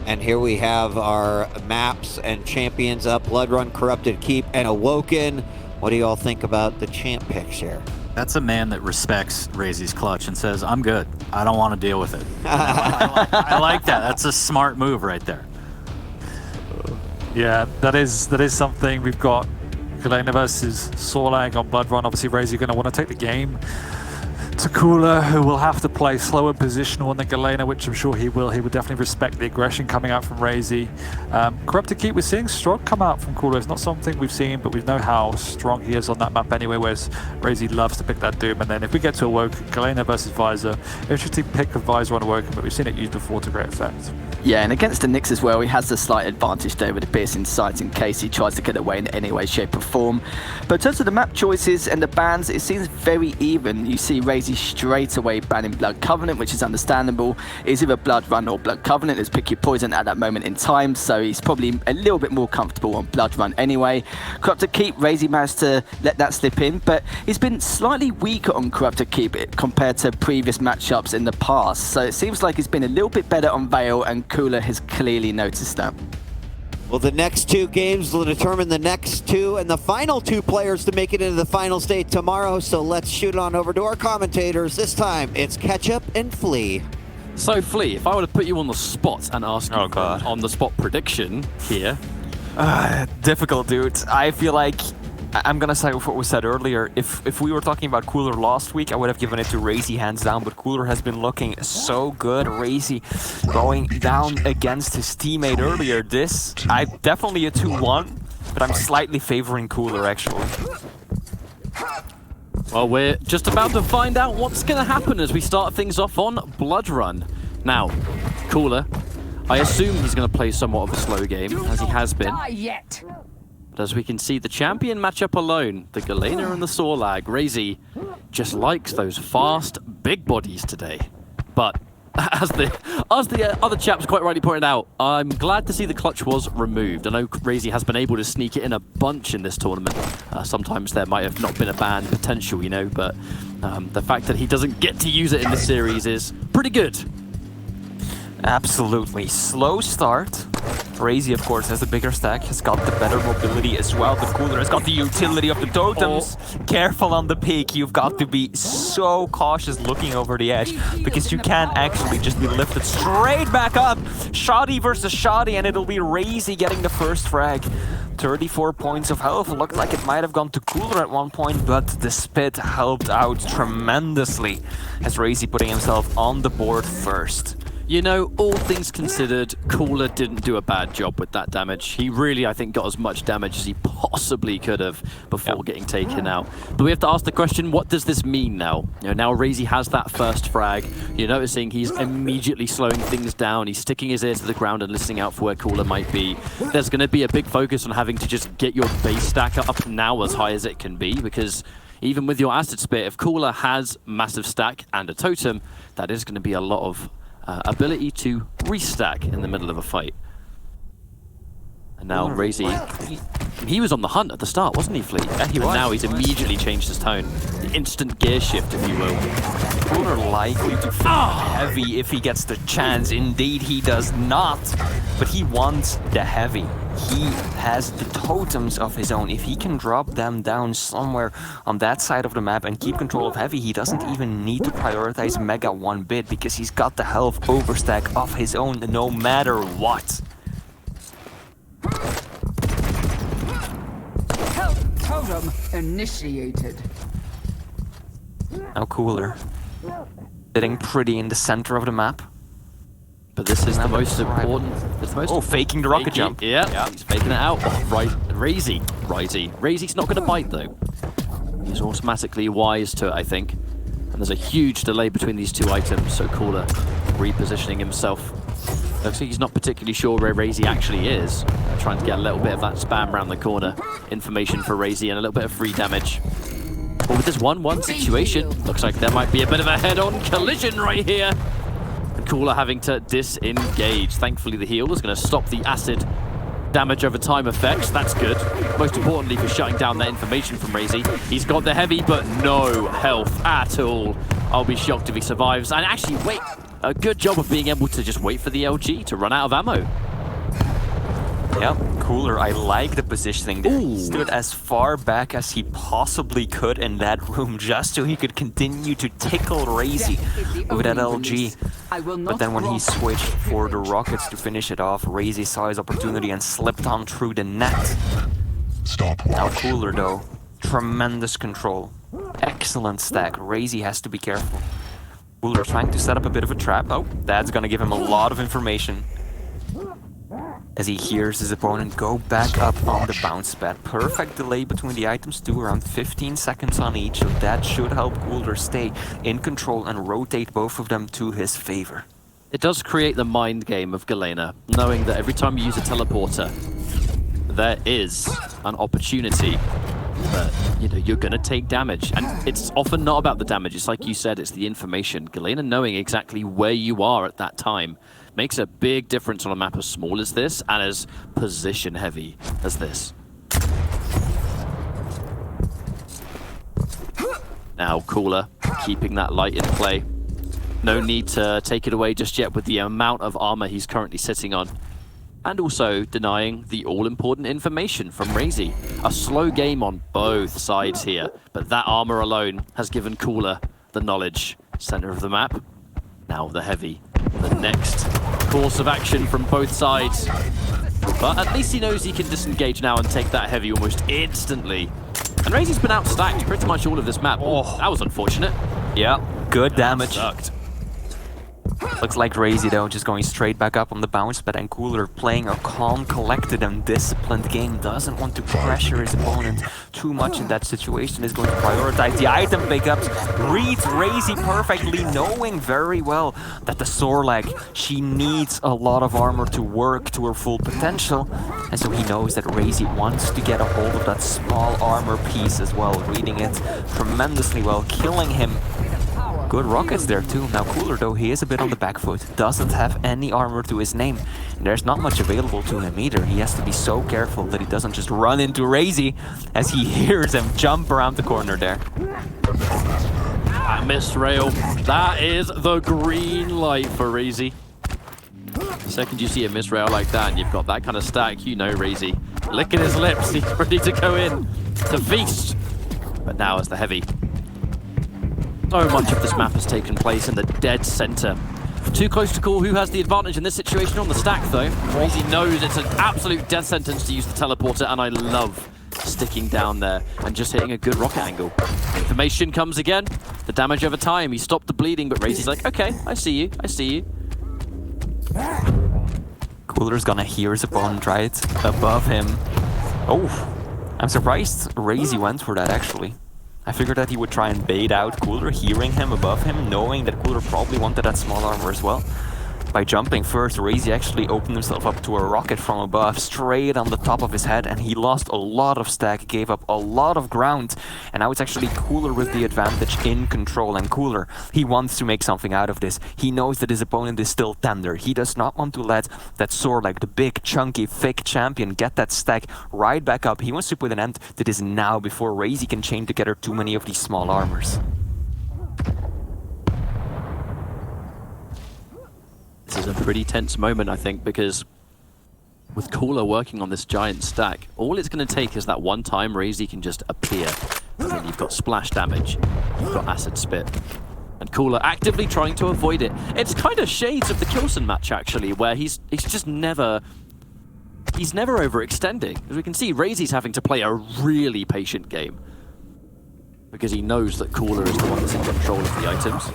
And here we have our maps and champions up, Blood Run, Corrupted Keep, and Awoken. What do you all think about the champ picks here? That's a man that respects Raisy's clutch and says, I'm good. I don't want to deal with it. I like that. That's a smart move right there. Yeah, that is something. We've got Galena versus Sorlag on Blood Run. Obviously, Razi going to want to take the game to coollerz, who will have to play slower positional than Galena, which I'm sure he will. He would definitely respect the aggression coming out from Razi. Corrupted Keep, we're seeing strong come out from coollerz. It's not something we've seen, but we know how strong he is on that map anyway, whereas Razi loves to pick that Doom. And then if we get to Awoken, Galena versus Visor, interesting pick of Visor on Awoken, but we've seen it used before to great effect. Yeah, and against the Nyx as well, he has the slight advantage there with the piercing sights in case he tries to get away in any way, shape or form. But in terms of the map choices and the bans, it seems very even. You see Razi straight away banning Blood Covenant, which is understandable. It's either Blood Run or Blood Covenant. It's pick your poison at that moment in time, so he's probably a little bit more comfortable on Blood Run anyway. Corrupted Keep, Razi managed to let that slip in, but he's been slightly weaker on Corrupted Keep compared to previous matchups in the past. So it seems like he's been a little bit better on Veil, and coollerz has clearly noticed that. Well, the next two games will determine the next two and the final two players to make it into the final state tomorrow. So let's shoot on over to our commentators. This time, it's Ketchup and Flea. So, Flea, if I were to put you on the spot and ask you for an on-the-spot prediction here. Difficult, dude. I feel like I'm gonna say what was said earlier. If we were talking about coollerz last week, I would have given it to Razi hands down, but coollerz has been looking so good. Razi going down against his teammate earlier. I definitely a 2-1, but I'm slightly favoring coollerz actually. Well, we're just about to find out what's gonna happen as we start things off on Blood Run. Now, coollerz, I assume he's gonna play somewhat of a slow game, as he has been. But as we can see, the champion matchup alone, the Galena and the Sorlag, Razi just likes those fast, big bodies today. But as the other chaps quite rightly pointed out, I'm glad to see the clutch was removed. I know Razi has been able to sneak it in a bunch in this tournament. Sometimes there might have not been a ban potential, you know, but the fact that he doesn't get to use it in this series is pretty good. Absolutely. Slow start. Razi, of course, has the bigger stack, has got the better mobility as well. The coollerz has got the utility of the totems. Careful on the peak. You've got to be so cautious looking over the edge, because you can actually just be lifted straight back up. Shoddy versus Shoddy, and it'll be Razi getting the first frag. 34 points of health. Looked like it might have gone to coollerz at one point, but the spit helped out tremendously as Razi putting himself on the board first. You know, all things considered, coollerz didn't do a bad job with that damage. He really, I think, got as much damage as he possibly could have before getting taken out. But we have to ask the question, what does this mean now? You know, now Razi has that first frag. You're noticing he's immediately slowing things down. He's sticking his ear to the ground and listening out for where coollerz might be. There's going to be a big focus on having to just get your base stack up now as high as it can be, because even with your acid spit, if coollerz has massive stack and a totem, that is going to be a lot of ability to restack in the middle of a fight. And now Razi, he was on the hunt at the start, wasn't he, Flea? Yeah, he was. And now he's immediately changed his tone. The instant gear shift, if you will. coollerz likely to feel heavy if he gets the chance. Indeed, he does not. But he wants the heavy. He has the totems of his own. If he can drop them down somewhere on that side of the map and keep control of heavy, he doesn't even need to prioritize Mega one bit, because he's got the health overstack of his own no matter what. Totem initiated. Now coollerz sitting pretty in the center of the map. But this is the most important. Faking the rocket jump. Yeah, he's faking it out. Oh, right, Razi's not going to bite though. He's automatically wise to it, I think. And there's a huge delay between these two items, so coollerz repositioning himself. Looks like he's not particularly sure where Razi actually is. Trying to get a little bit of that spam around the corner. Information for Razi and a little bit of free damage. But with this 1-1 situation, looks like there might be a bit of a head-on collision right here. And coollerz having to disengage. Thankfully, the heal is going to stop the acid damage over time effects. That's good. Most importantly, for shutting down that information from Razi. He's got the heavy, but no health at all. I'll be shocked if he survives. And actually, wait. a good job of being able to just wait for the LG to run out of ammo. Yep, Cooler, I like the positioning there. He Ooh. stood as far back as he possibly could in that room just so he could continue to tickle Razi with that LG. But then when he switched for the rockets to finish it off, Razi saw his opportunity and slipped on through the net. Now Cooler though, tremendous control. Excellent stack. Razi has to be careful. Cooler trying to set up a bit of a trap. Oh, that's gonna give him a lot of information. As he hears his opponent go back up on the bounce pad. Perfect delay between the items too, around 15 seconds on each, so that should help Coolers stay in control and rotate both of them to his favor. It does create the mind game of Galena, knowing that every time you use a teleporter, there is an opportunity that, you know, you're gonna take damage. And it's often not about the damage, it's like you said, it's the information. Galena knowing exactly where you are at that time makes a big difference on a map as small as this and as position heavy as this. Now Cooler keeping that light in play. No need to take it away just yet with the amount of armor he's currently sitting on. And also denying the all-important information from Razi. A slow game on both sides here, but that armor alone has given Cooler the knowledge. Center of the map, now the heavy. The next course of action from both sides. But at least he knows he can disengage now and take that heavy almost instantly. And Razi's been outstacked pretty much all of this map. Oh, that was unfortunate. Yeah, good damage. Sucked. Looks like Razi though, just going straight back up on the bounce pad, and Cooler playing a calm, collected and disciplined game. Doesn't want to pressure his opponent too much in that situation. Is going to prioritize the item pickups. Reads Razi perfectly, knowing very well that the Sorlag, she needs a lot of armor to work to her full potential. And so he knows that Razi wants to get a hold of that small armor piece as well. Reading it tremendously well, killing him. Good rockets there too. Now Cooler though, he is a bit on the back foot. Doesn't have any armor to his name. And there's not much available to him either. He has to be so careful that he doesn't just run into Razi as he hears him jump around the corner there. That missed rail. That is the green light for Razi. The second you see a miss rail like that and you've got that kind of stack, you know Razi licking his lips. He's ready to go in to feast. But now as the heavy. So much of this map has taken place in the dead center. Too close to call who has the advantage in this situation on the stack though. Razi knows it's an absolute death sentence to use the teleporter, and I love sticking down there and just hitting a good rocket angle. Information comes again. The damage over time. He stopped the bleeding, but Razi's like, okay, I see you, I see you. Cooler's gonna hear his opponent right above him. Oh, I'm surprised Razi went for that actually. I figured that he would try and bait out Cooler, hearing him above him, knowing that Cooler probably wanted that small armor as well. By jumping first, Razi actually opened himself up to a rocket from above, straight on the top of his head, and he lost a lot of stack, gave up a lot of ground, and now it's actually Cooler with the advantage in control. And Cooler, he wants to make something out of this. He knows that his opponent is still tender. He does not want to let that Sorlag, the big, chunky, thick champion, get that stack right back up. He wants to put an end to this now before Razi can chain together too many of these small armors. This is a pretty tense moment, I think, because with Cooler working on this giant stack, all it's going to take is that one time Razi can just appear. And then you've got splash damage, you've got acid spit, and Cooler actively trying to avoid it. It's kind of shades of the Kilson match, actually, where he's just never... He's never overextending. As we can see, Razi's having to play a really patient game because he knows that Cooler is the one that's in control of the items.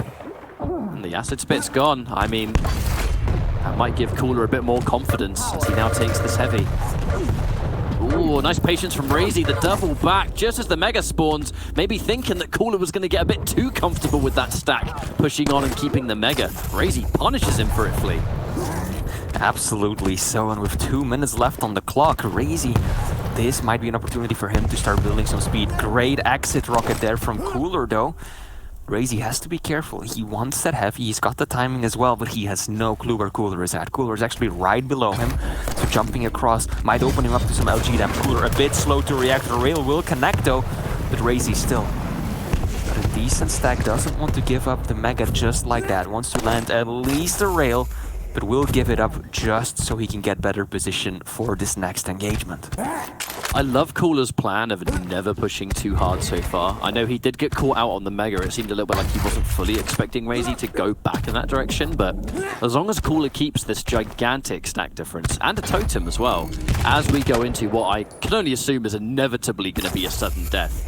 And the acid spit's gone. I mean, that might give Cooler a bit more confidence as he now takes this heavy. Ooh, nice patience from Razi, the double back just as the Mega spawns, maybe thinking that Cooler was going to get a bit too comfortable with that stack, pushing on and keeping the Mega. Razi punishes him for it, Flea. Absolutely so, and with 2 minutes left on the clock, Razi, this might be an opportunity for him to start building some speed. Great exit rocket there from Cooler though. Razi has to be careful. He wants that heavy, he's got the timing as well, but he has no clue where Cooler is at. Cooler is actually right below him, so jumping across might open him up to some LG damage. Cooler a bit slow to react. The rail will connect though, but Razi still got a decent stack, doesn't want to give up the Mega just like that, wants to land at least a rail, but will give it up just so he can get better position for this next engagement. I love coollerz plan of never pushing too hard so far. I know he did get caught out on the Mega. It seemed a little bit like he wasn't fully expecting Razi to go back in that direction, but as long as coollerz keeps this gigantic stack difference, and a totem as well, as we go into what I can only assume is inevitably going to be a sudden death,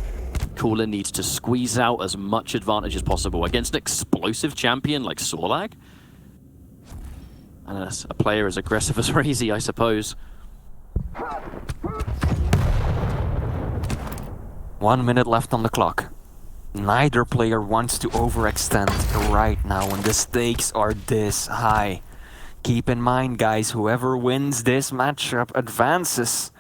coollerz needs to squeeze out as much advantage as possible against an explosive champion like soorlag. And a player as aggressive as Razi, I suppose. 1 minute left on the clock. Neither player wants to overextend right now when the stakes are this high. Keep in mind, guys, whoever wins this matchup advances.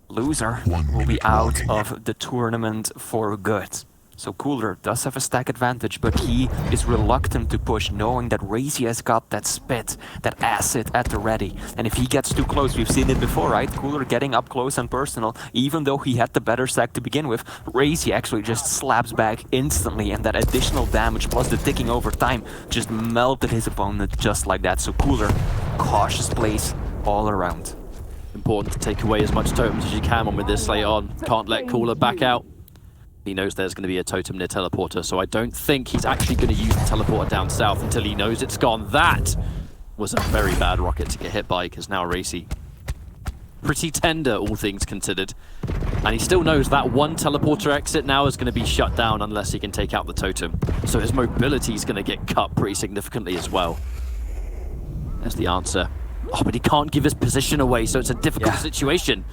Loser will be out of the tournament for good. So coollerz does have a stack advantage, but he is reluctant to push, knowing that Razi has got that spit, that acid at the ready. And if he gets too close, we've seen it before, right? coollerz getting up close and personal, even though he had the better stack to begin with, Razi actually just slaps back instantly, and that additional damage plus the ticking over time just melted his opponent just like that. So coollerz, cautious plays all around. Important to take away as much totems as you can with this late on. Can't let coollerz back out. He knows there's going to be a totem near teleporter, so I don't think he's actually going to use the teleporter down south until he knows it's gone. That was a very bad rocket to get hit by, because now Razi pretty tender, all things considered. And he still knows that one teleporter exit now is going to be shut down unless he can take out the totem. So his mobility is going to get cut pretty significantly as well. There's the answer. Oh, but he can't give his position away, so it's a difficult situation.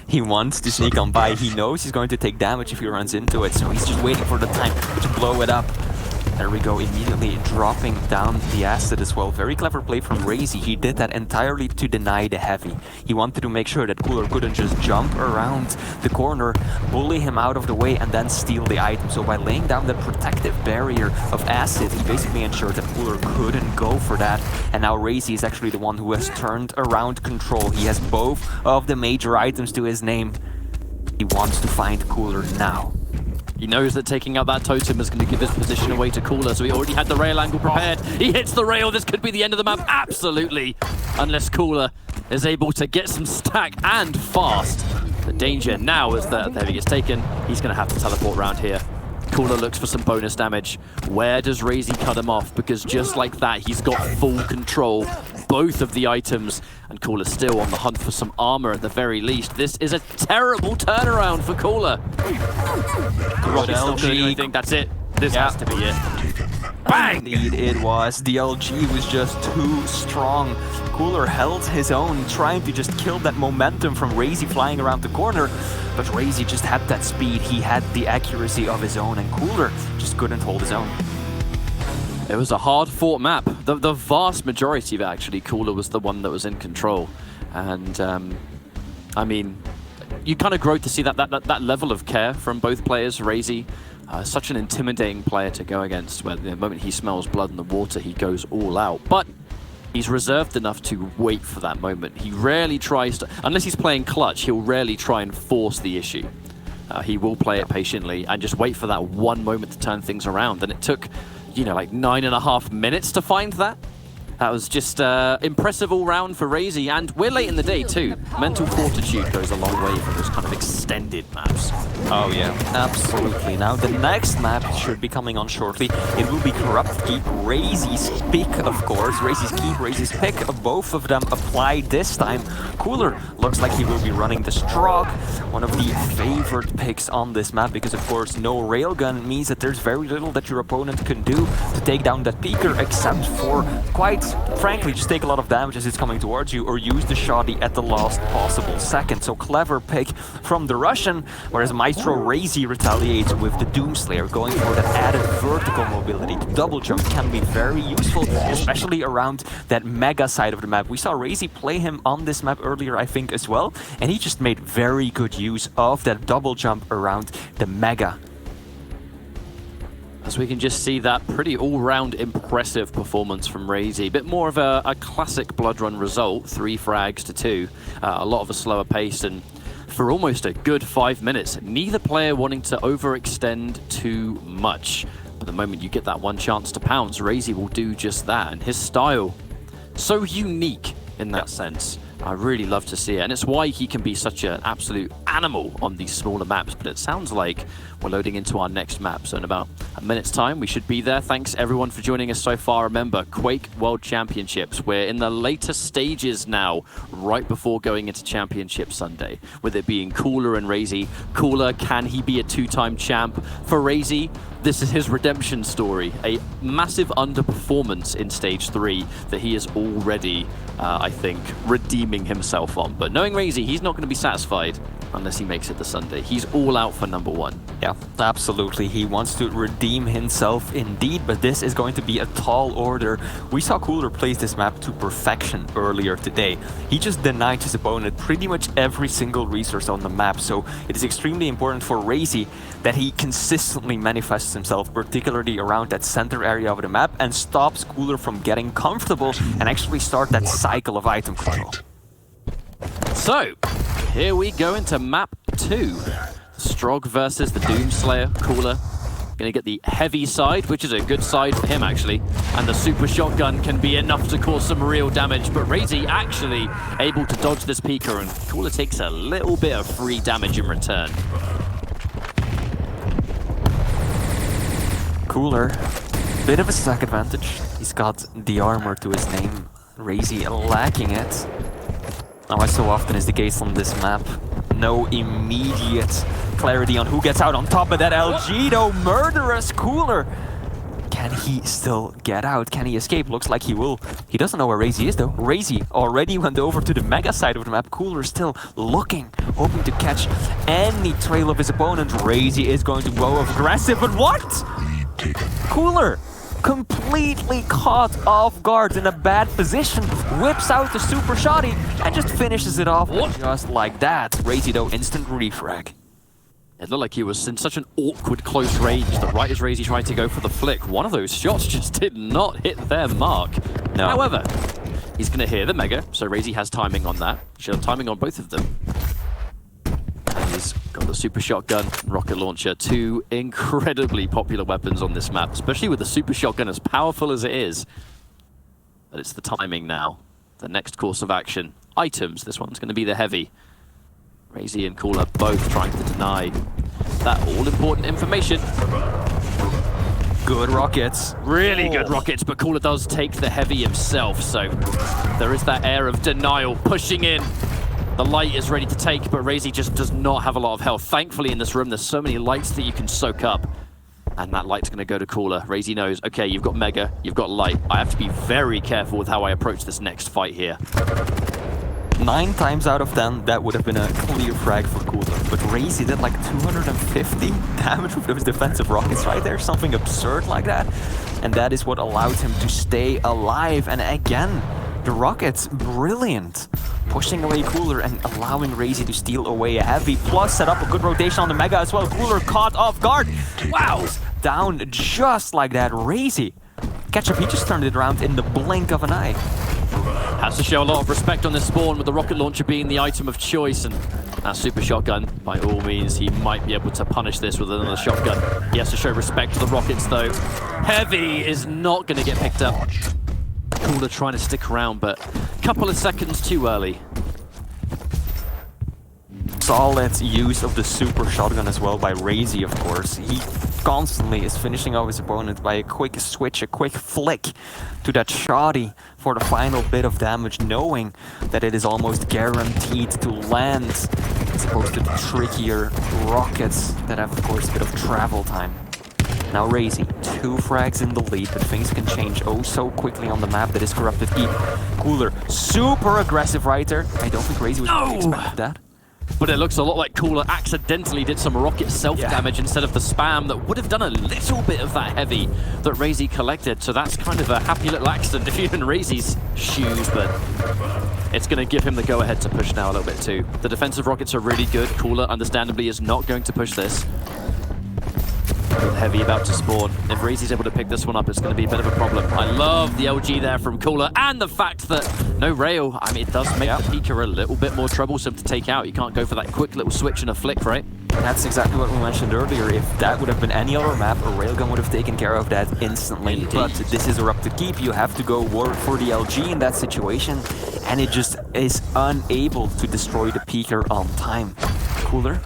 He wants to sneak on by. He knows he's going to take damage if he runs into it, so he's just waiting for the time to blow it up. There we go, immediately dropping down the acid as well. Very clever play from Razi. He did that entirely to deny the heavy. He wanted to make sure that coollerz couldn't just jump around the corner, bully him out of the way, and then steal the item. So by laying down that protective barrier of acid, he basically ensured that coollerz couldn't go for that. And now Razi is actually the one who has turned around control. He has both of the major items to his name. He wants to find coollerz now. He knows that taking out that totem is going to give his position away to coollerz, so he already had the rail angle prepared. He hits the rail. This could be the end of the map. Absolutely. Unless coollerz is able to get some stack and fast. The danger now is that if he gets taken, he's going to have to teleport around here. coollerz looks for some bonus damage. Where does Razi cut him off? Because just like that, he's got full control. Both of the items, and coollerz still on the hunt for some armor at the very least. This is a terrible turnaround for coollerz. Good LG. I think that's it. This has to be it. Bang! Indeed it was. The LG was just too strong. coollerz held his own, trying to just kill that momentum from Razi flying around the corner. But Razi just had that speed, he had the accuracy of his own, and coollerz just couldn't hold his own. It was a hard-fought map. The vast majority of it, actually, coollerz was the one that was in control. And, I mean, you kind of grow to see that level of care from both players. Razi, such an intimidating player to go against, where the moment he smells blood in the water, he goes all out. But he's reserved enough to wait for that moment. He rarely tries to, unless he's playing clutch, he'll rarely try and force the issue. He will play it patiently and just wait for that one moment to turn things around. And it took, you know, like 9.5 minutes to find that. That was just impressive all round for Razi, and we're late in the day too. Mental fortitude goes a long way for those kind of extended maps. Oh yeah, absolutely. Now the next map should be coming on shortly. It will be Corrupt Keep, Razi's pick, of course. Razi's Keep, Razi's pick. Both of them apply this time. coollerz looks like he will be running the Strog, one of the favorite picks on this map, because of course no railgun means that there's very little that your opponent can do to take down that peeker, except for quite frankly just take a lot of damage as it's coming towards you, or use the shoddy at the last possible second. So clever pick from the Russian, whereas Maestro Razi retaliates with the Doomslayer, going for that added vertical mobility. The double jump can be very useful, especially around that mega side of the map. We saw Razi play him on this map earlier, I think, as well, and he just made very good use of that double jump around the mega. As we can just see that pretty all-round impressive performance from Razi. A bit more of a classic Blood Run result, 3 frags to 2. A lot of a slower pace, and for almost a good 5 minutes. Neither player wanting to overextend too much. But the moment you get that one chance to pounce, Razi will do just that. And his style, so unique in that sense. I really love to see it, and it's why he can be such an absolute animal on these smaller maps. But it sounds like we're loading into our next map, so in about a minute's time we should be there. Thanks everyone for joining us so far. Remember, Quake World Championships, we're in the later stages now, right before going into Championship Sunday, with it being coollerz and Razi. Coollerz, can he be a two-time champ? For Razi, this is his redemption story, a massive underperformance in Stage 3 that he is already, I think, redeeming himself on. But knowing Razi, he's not going to be satisfied unless he makes it to Sunday. He's all out for #1. Yeah, absolutely. He wants to redeem himself indeed, but this is going to be a tall order. We saw coollerz plays this map to perfection earlier today. He just denied his opponent pretty much every single resource on the map, so it is extremely important for Razi that he consistently manifests himself, particularly around that center area of the map, and stops coollerz from getting comfortable and actually start that cycle of item control. So, here we go into map 2. Strog versus the Doomslayer. coollerz gonna get the heavy side, which is a good side for him actually. And the super shotgun can be enough to cause some real damage, but Razi actually able to dodge this peeker, and coollerz takes a little bit of free damage in return. coollerz, bit of a stack advantage. He's got the armor to his name. Razi lacking it. Now, as so often is the case on this map, no immediate clarity on who gets out on top of that LG, though. Murderous coollerz. Can he still get out? Can he escape? Looks like he will. He doesn't know where Razi is, though. Razi already went over to the mega side of the map. coollerz still looking, hoping to catch any trail of his opponent. Razi is going to go aggressive, but what? coollerz, completely caught off guard in a bad position, whips out the super shotty and just finishes it off just like that. Razi, though, instant refrag. It looked like he was in such an awkward close range that right as Razi tried to go for the flick, one of those shots just did not hit their mark. No. However, he's going to hear the Mega, so Razi has timing on that. She'll have timing on both of them. And he's got the super shotgun, rocket launcher, two incredibly popular weapons on this map, especially with the super shotgun as powerful as it is. But it's the timing now. The next course of action. Items, this one's going to be the heavy. Razi and coollerz both trying to deny that all-important information. Good rockets. Really good rockets, but coollerz does take the heavy himself, so there is that air of denial pushing in. The light is ready to take, but Razi just does not have a lot of health. Thankfully, in this room, there's so many lights that you can soak up. And that light's going to go to coollerz. Razi knows, okay, you've got Mega, you've got light. I have to be very careful with how I approach this next fight here. 9 times out of 10, that would have been a clear frag for coollerz. But Razi did like 250 damage with those defensive rockets right there, something absurd like that. And that is what allowed him to stay alive. And again, the rockets, brilliant. Pushing away coollerz and allowing Razi to steal away a heavy, plus set up a good rotation on the Mega as well. coollerz caught off guard. Wow! Down just like that. Razi, Ketchup, he just turned it around in the blink of an eye. Has to show a lot of respect on this spawn, with the rocket launcher being the item of choice, and that super shotgun, by all means, he might be able to punish this with another shotgun. He has to show respect to the rockets, though. Heavy is not going to get picked up. coollerz trying to stick around, but a couple of seconds too early. Solid use of the super shotgun as well by Razi, of course. He constantly is finishing off his opponent by a quick switch, a quick flick to that shotty for the final bit of damage, knowing that it is almost guaranteed to land, as opposed to the trickier rockets that have, of course, a bit of travel time. Now Razi, 2 frags in the lead, but things can change oh so quickly on the map that is corrupted deep. coollerz, super aggressive right there. I don't think Razi was really expecting that. But it looks a lot like coollerz accidentally did some rocket self-damage instead of the spam that would have done a little bit of that heavy that Razi collected. So that's kind of a happy little accident if you're in Razi's shoes, but it's going to give him the go-ahead to push now a little bit too. The defensive rockets are really good. coollerz, understandably, is not going to push this. with Heavy about to spawn. If Razy's able to pick this one up, it's going to be a bit of a problem. I love the LG there from coollerz, and the fact that no rail, I mean, it does make the Pika a little bit more troublesome to take out. You can't go for that quick little switch and a flick, right? That's exactly what we mentioned earlier. If that would have been any other map, a railgun would have taken care of that instantly. Indeed. But this is a rough to keep. You have to go for the LG in that situation, and it just is unable to destroy the Peaker on time. coollerz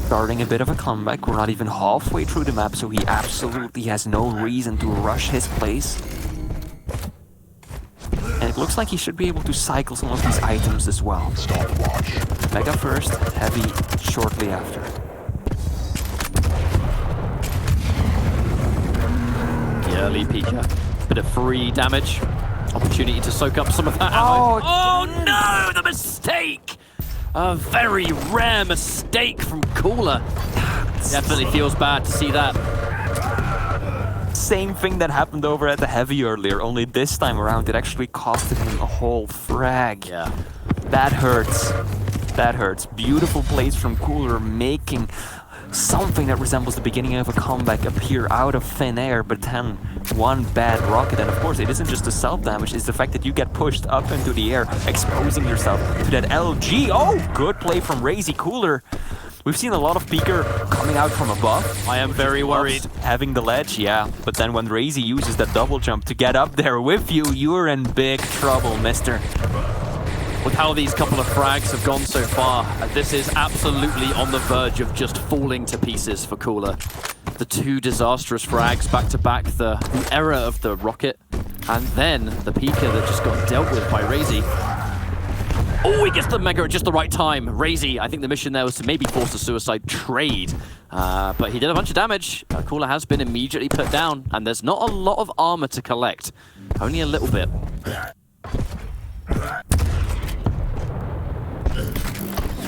starting a bit of a comeback. We're not even halfway through the map, so he absolutely has no reason to rush his place. And it looks like he should be able to cycle some of these items as well. Mega first, Heavy shortly after. The early Pika. Bit of free damage. Opportunity to soak up some of that ammo. Oh no, the mistake! A very rare mistake from coollerz. Definitely feels bad to see that. Same thing that happened over at the Heavy earlier, only this time around it actually costed him a whole frag. Yeah. That hurts. That hurts. Beautiful plays from coollerz, making something that resembles the beginning of a comeback appear out of thin air, but then one bad rocket. And of course, it isn't just the self-damage, it's the fact that you get pushed up into the air, exposing yourself to that LG. Oh, good play from Raisy. coollerz. We've seen a lot of Peaker coming out from above. I am very worried. Having the ledge, yeah. But then when Raisy uses that double jump to get up there with you, you're in big trouble, mister. With how these couple of frags have gone so far, this is absolutely on the verge of just falling to pieces for coollerz. The two disastrous frags back to back, the error of the rocket, and then the Pika that just got dealt with by Razy. Oh, he gets the Mega at just the right time. Razy, I think the mission there was to maybe force a suicide trade, but he did a bunch of damage. coollerz has been immediately put down, and there's not a lot of armor to collect. Only a little bit.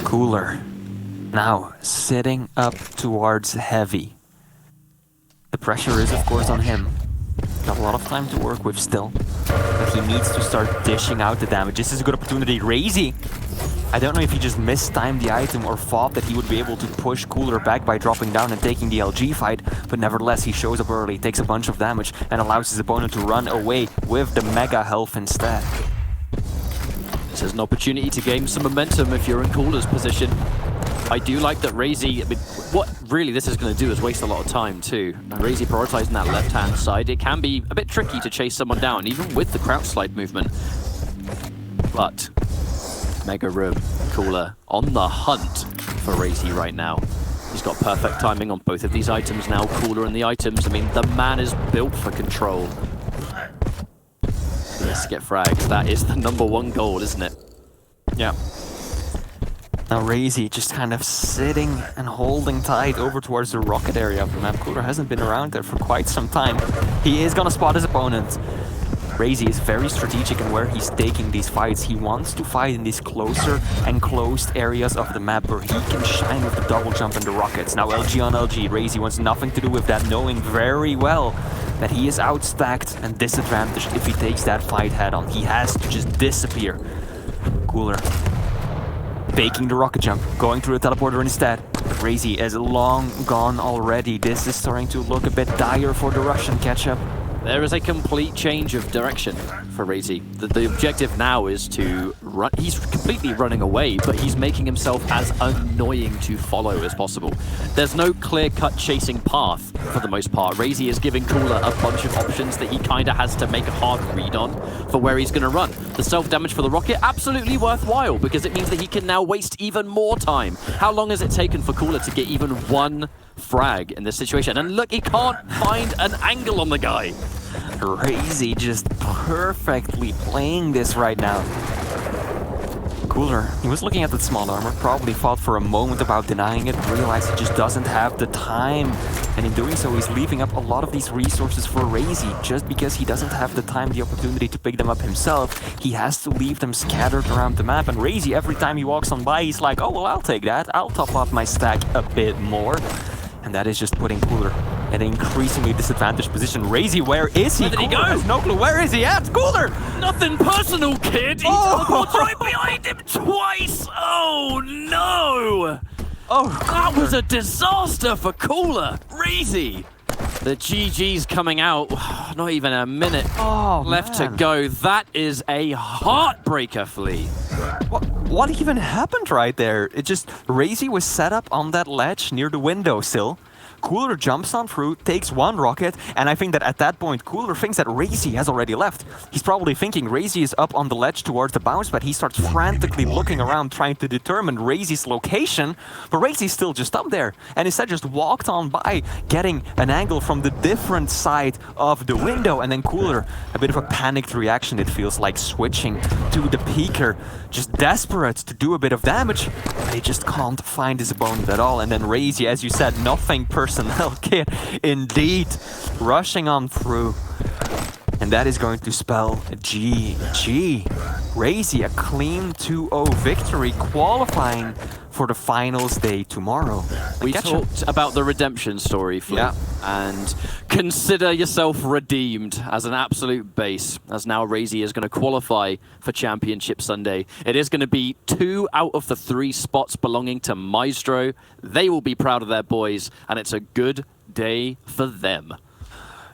coollerz now sitting up towards Heavy. The pressure is of course on him. Got a lot of time to work with still, but he needs to start dishing out the damage. This is a good opportunity. Razy, I don't know if he just mistimed the item or thought that he would be able to push coollerz back by dropping down and taking the LG fight, but nevertheless he shows up early, takes a bunch of damage, and allows his opponent to run away with the mega health instead. This is an opportunity to gain some momentum if you're in coollerz position. I do like that Razy, I mean, what really this is going to do is waste a lot of time too. And Razy prioritizing that left-hand side, it can be a bit tricky to chase someone down, even with the crouch slide movement. But Mega Room, coollerz on the hunt for Razy right now. He's got perfect timing on both of these items now, coollerz and the items. I mean, the man is built for control. Yes, get frags. That is the #1 goal, isn't it? Yeah. Now Razy just kind of sitting and holding tight over towards the rocket area of the map. coollerz hasn't been around there for quite some time. He is gonna spot his opponent. Razy is very strategic in where he's taking these fights. He wants to fight in these closer enclosed areas of the map where he can shine with the double jump and the rockets. Now LG on LG. Razy wants nothing to do with that, knowing very well that he is outstacked and disadvantaged if he takes that fight head on. He has to just disappear. coollerz faking the rocket jump, going through the teleporter instead. Razy is long gone already. This is starting to look a bit dire for the Russian catch-up. There is a complete change of direction for Razy. The objective now is to run. He's completely running away, but he's making himself as annoying to follow as possible. There's no clear-cut chasing path for the most part. Razy is giving coollerz a bunch of options that he kind of has to make a hard read on for where he's going to run. The self-damage for the rocket, absolutely worthwhile, because it means that he can now waste even more time. How long has it taken for coollerz to get even one frag in this situation? And look, he can't find an angle on the guy. Razy just perfectly playing this right now. coollerz, he was looking at that small armor, probably thought for a moment about denying it, realized he just doesn't have the time. And in doing so, he's leaving up a lot of these resources for Razy. Just because he doesn't have the time, the opportunity to pick them up himself, he has to leave them scattered around the map. And Razy, every time he walks on by, he's like, oh, well, I'll take that. I'll top up my stack a bit more. And that is just putting coollerz in an increasingly disadvantaged position. Razy, where is he? Where did he go? Has no clue. Where is he at? coollerz! Nothing personal, kid! He teleports right behind him twice! Oh, no! Oh, That was a disaster for Cooler. Razi. The GG's coming out. Not even a minute left to go. That is a heartbreaker, Flea. What even happened right there? It just, Razi was set up on that ledge near the windowsill. Cooler jumps on through, takes one rocket, and I think that at that point, Cooler thinks that Razi has already left. He's probably thinking Razi is up on the ledge towards the bounce, but he starts frantically looking around trying to determine Razi's location, but Razi's still just up there, and instead just walked on by, getting an angle from the different side of the window, and then Cooler, a bit of a panicked reaction, it feels like, switching to the peeker, just desperate to do a bit of damage, but he just can't find his opponent at all, and then Razi, as you said, nothing personnel kit, indeed, rushing on through. And that is going to spell a GG. Razi, a clean 2-0 victory, qualifying for the finals day tomorrow. We talked about the redemption story, Flea. Yeah. And consider yourself redeemed as an absolute base, as now Razi is going to qualify for Championship Sunday. It is going to be 2 out of the 3 spots belonging to Maestro. They will be proud of their boys, and it's a good day for them.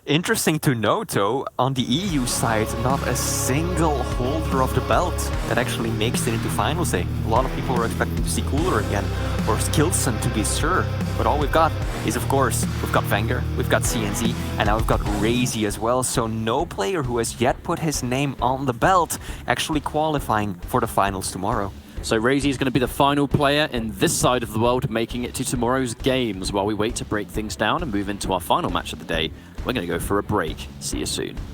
Interesting to note, though, on the EU side, not a single holder of the belt that actually makes it into finals day. A lot of people were expecting to see Cooler again, or Skilson to be sure. But all we've got is, of course, we've got Wenger, we've got CNZ, and now we've got Razi as well. So no player who has yet put his name on the belt actually qualifying for the finals tomorrow. So Razi is going to be the final player in this side of the world making it to tomorrow's games. While we wait to break things down and move into our final match of the day, we're going to go for a break. See you soon.